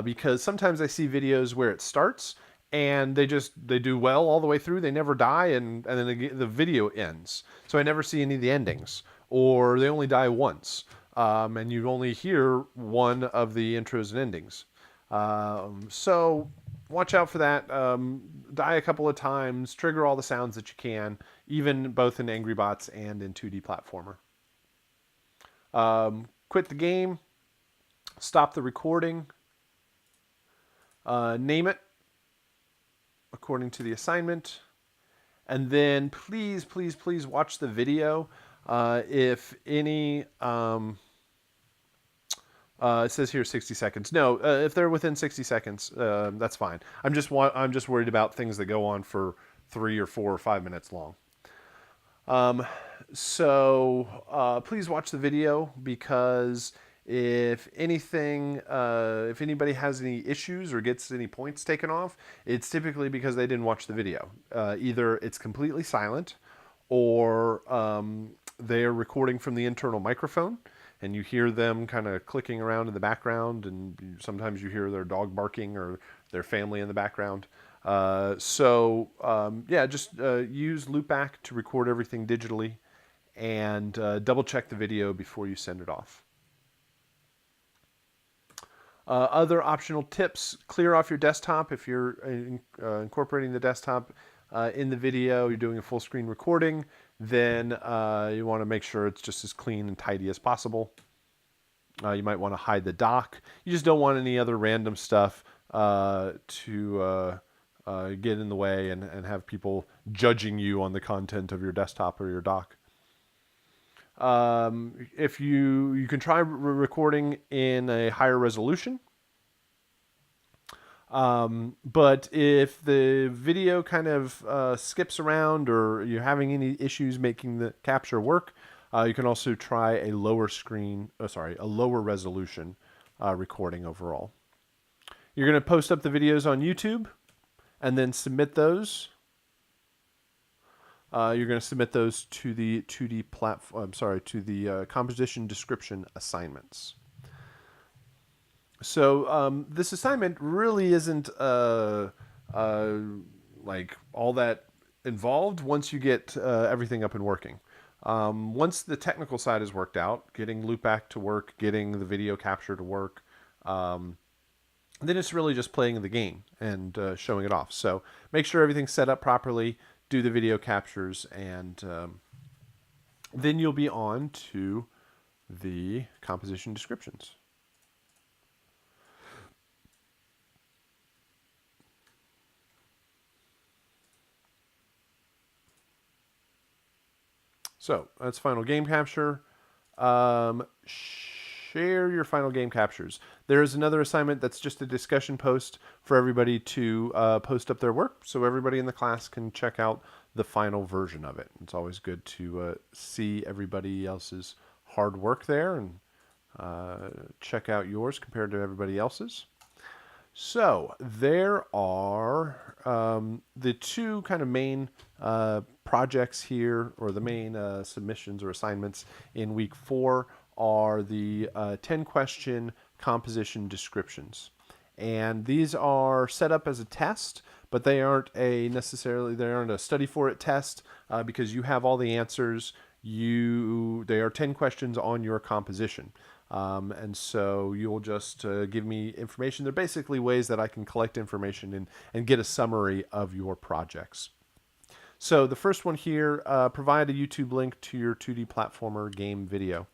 Because sometimes I see videos where it starts and they do well all the way through. They never die, and then the video ends. So I never see any of the endings, or they only die once, and you only hear one of the intros and endings. So watch out for that. Die a couple of times. Trigger all the sounds that you can, even both in Angry Bots and in 2D platformer. Quit the game. Stop the recording. Name it according to the assignment. And then please, please, please watch the video. If any, it says here 60 seconds. No, if they're within 60 seconds, that's fine. I'm just worried about things that go on for 3 or 4 or 5 minutes long. Please watch the video, because if anything, if anybody has any issues or gets any points taken off, it's typically because they didn't watch the video. Either it's completely silent, or they're recording from the internal microphone, and you hear them kind of clicking around in the background, and sometimes you hear their dog barking or their family in the background. Just use Loopback to record everything digitally, and double check the video before you send it off. Other optional tips: clear off your desktop if you're incorporating the desktop in the video. You're doing a full screen recording, then you want to make sure it's just as clean and tidy as possible. You might want to hide the dock. You just don't want any other random stuff to get in the way and have people judging you on the content of your desktop or your dock. If you can try recording in a higher resolution. But if the video kind of skips around, or you're having any issues making the capture work, you can also try a lower resolution recording overall. You're going to post up the videos on YouTube and then submit those. You're going to submit those to the 2D platform. To the composition description assignments. So this assignment really isn't like all that involved once you get everything up and working. Once the technical side is worked out, getting Loopback to work, getting the video capture to work, then it's really just playing the game and showing it off. So make sure everything's set up properly, do the video captures, and then you'll be on to the composition descriptions. So that's final game capture. Share your final game captures. There is another assignment that's just a discussion post for everybody to post up their work, so everybody in the class can check out the final version of it. It's always good to see everybody else's hard work there and check out yours compared to everybody else's. So there are the two kind of main projects here, or the main submissions or assignments in week 4 are the 10-question composition descriptions. And these are set up as a test, but they aren't a study for it test because you have all the answers. They are 10 questions on your composition. And so you'll just give me information. They're basically ways that I can collect information and get a summary of your projects. So the first one here, provide a YouTube link to your 2D platformer game video.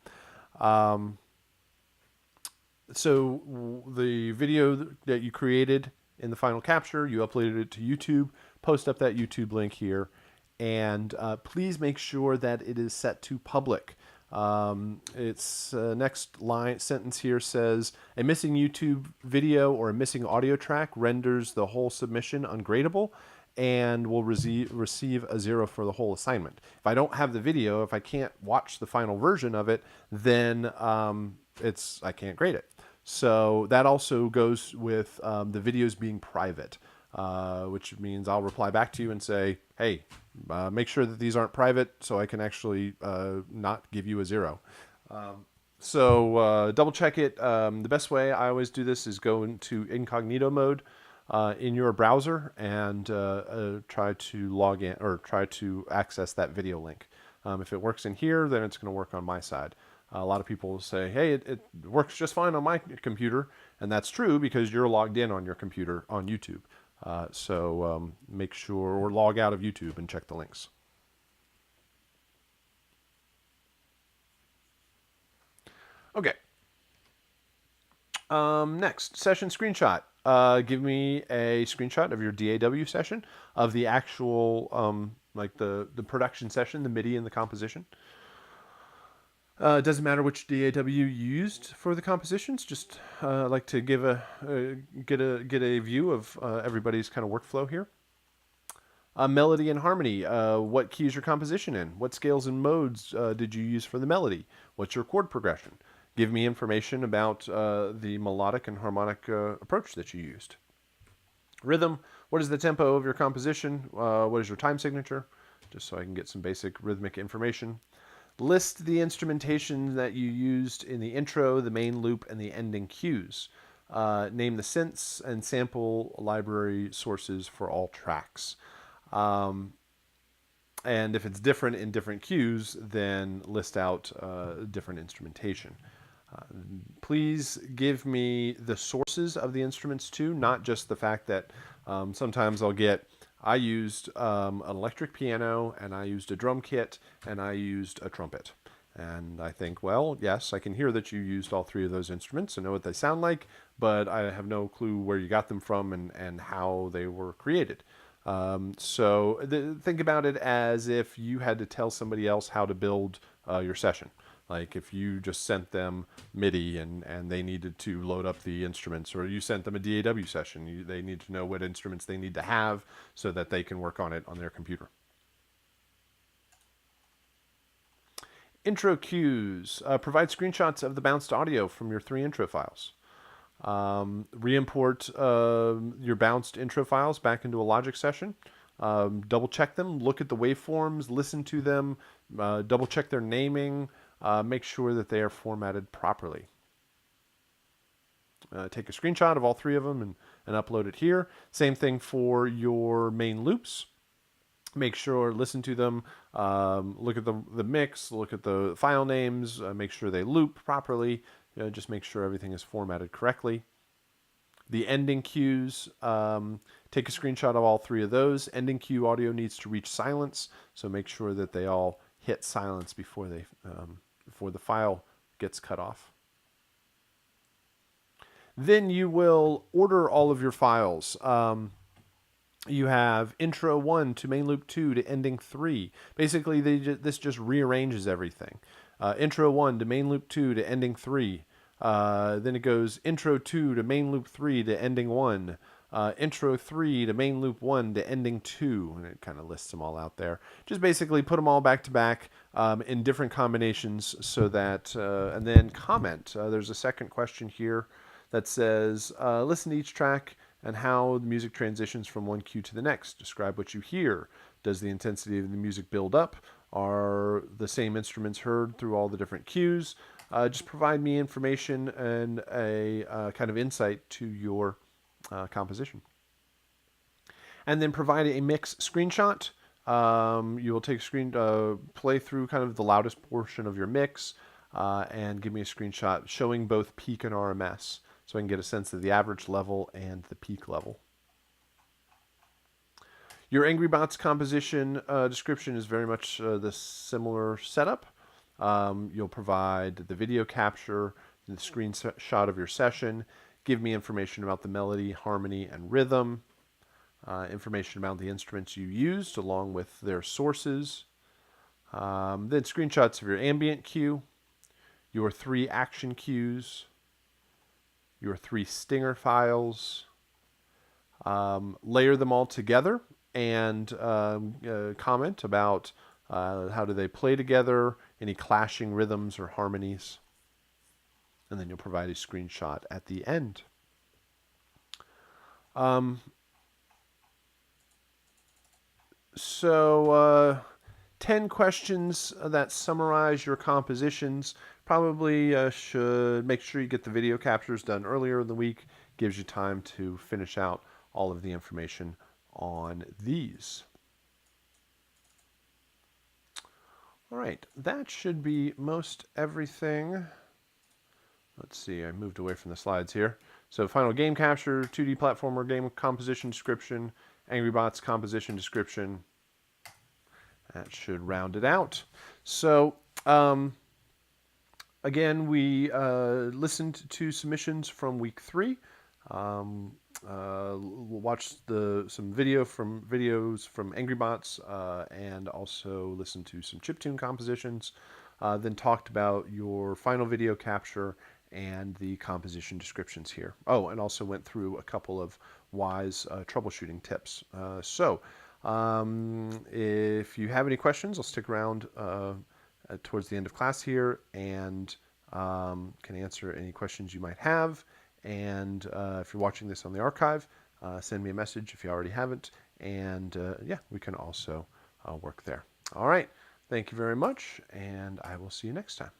So the video that you created in the final capture, you uploaded it to YouTube. Post up that YouTube link here. And please make sure that it is set to public. Its next sentence here says, a missing YouTube video or a missing audio track renders the whole submission ungradable and will receive a 0 for the whole assignment. If I don't have the video, if I can't watch the final version of it, then I can't grade it. So that also goes with the videos being private, which means I'll reply back to you and say, hey, make sure that these aren't private so I can actually not give you a 0. So double check it. The best way I always do this is go into incognito mode in your browser and try to log in or try to access that video link. If it works in here, then it's going to work on my side. A lot of people say, hey, it works just fine on my computer. And that's true because you're logged in on your computer on YouTube. So make sure or log out of YouTube and check the links. Okay. Next, session screenshot. Give me a screenshot of your DAW session of the actual, like the production session, the MIDI and the composition. It doesn't matter which DAW you used for the compositions. Just like to give get a view of everybody's kind of workflow here. Melody and harmony. What key is your composition in? What scales and modes did you use for the melody? What's your chord progression? Give me information about the melodic and harmonic approach that you used. Rhythm. What is the tempo of your composition? What is your time signature? Just so I can get some basic rhythmic information. List the instrumentation that you used in the intro, the main loop, and the ending cues. Name the synths and sample library sources for all tracks. And if it's different in different cues, then list out different instrumentation. Please give me the sources of the instruments too, not just the fact that sometimes I used an electric piano and I used a drum kit and I used a trumpet. And I think, well, yes, I can hear that you used all three of those instruments and know what they sound like, but I have no clue where you got them from and how they were created. Think about it as if you had to tell somebody else how to build your session. Like if you just sent them MIDI and they needed to load up the instruments, or you sent them a DAW session, they need to know what instruments they need to have so that they can work on it on their computer. Intro cues. Provide screenshots of the bounced audio from your 3 intro files. Re-import your bounced intro files back into a Logic session. Double check them, look at the waveforms, listen to them, double check their naming, make sure that they are formatted properly. Take a screenshot of all 3 of them and upload it here. Same thing for your main loops. Make sure, listen to them, look at the mix, look at the file names, make sure they loop properly, just make sure everything is formatted correctly. The ending cues, take a screenshot of all 3 of those. Ending cue audio needs to reach silence, so make sure that they all hit silence before the file gets cut off. Then you will order all of your files. You have intro 1 to main loop 2 to ending 3. Basically, this just rearranges everything. Intro 1 to main loop 2 to ending 3. Then it goes intro 2 to main loop 3 to ending 1. Intro 3 to main loop 1 to ending 2. And it kind of lists them all out there. Just basically put them all back to back in different combinations so that, and then comment. There's a second question here that says, listen to each track and how the music transitions from one cue to the next. Describe what you hear. Does the intensity of the music build up? Are the same instruments heard through all the different cues? Just provide me information and a kind of insight to your composition. And then provide a mix screenshot. You will take a play through kind of the loudest portion of your mix and give me a screenshot showing both peak and RMS, so I can get a sense of the average level and the peak level. Your Angry Bots composition description is very much the similar setup. You'll provide the video capture, the screenshot of your session, give me information about the melody, harmony, and rhythm, information about the instruments you used along with their sources, then screenshots of your ambient cue, your 3 action cues, your 3 stinger files, layer them all together and comment about how do they play together, any clashing rhythms or harmonies, and then you'll provide a screenshot at the end. 10 questions that summarize your compositions. probably should make sure you get the video captures done earlier in the week. Gives you time to finish out all of the information on these. All right, that should be most everything. Let's see, I moved away from the slides here. So final game capture, 2D platformer game composition description, Angry Bots composition description. That should round it out. So again, we listened to submissions from week 3. We'll watch some videos from Angry Bots, and also listen to some chiptune compositions. Then talked about your final video capture and the composition descriptions here. Oh, and also went through a couple of wise troubleshooting tips. If you have any questions, I'll stick around towards the end of class here and can answer any questions you might have. And if you're watching this on the archive, send me a message if you already haven't. And yeah, we can also work there. All right. Thank you very much, and I will see you next time.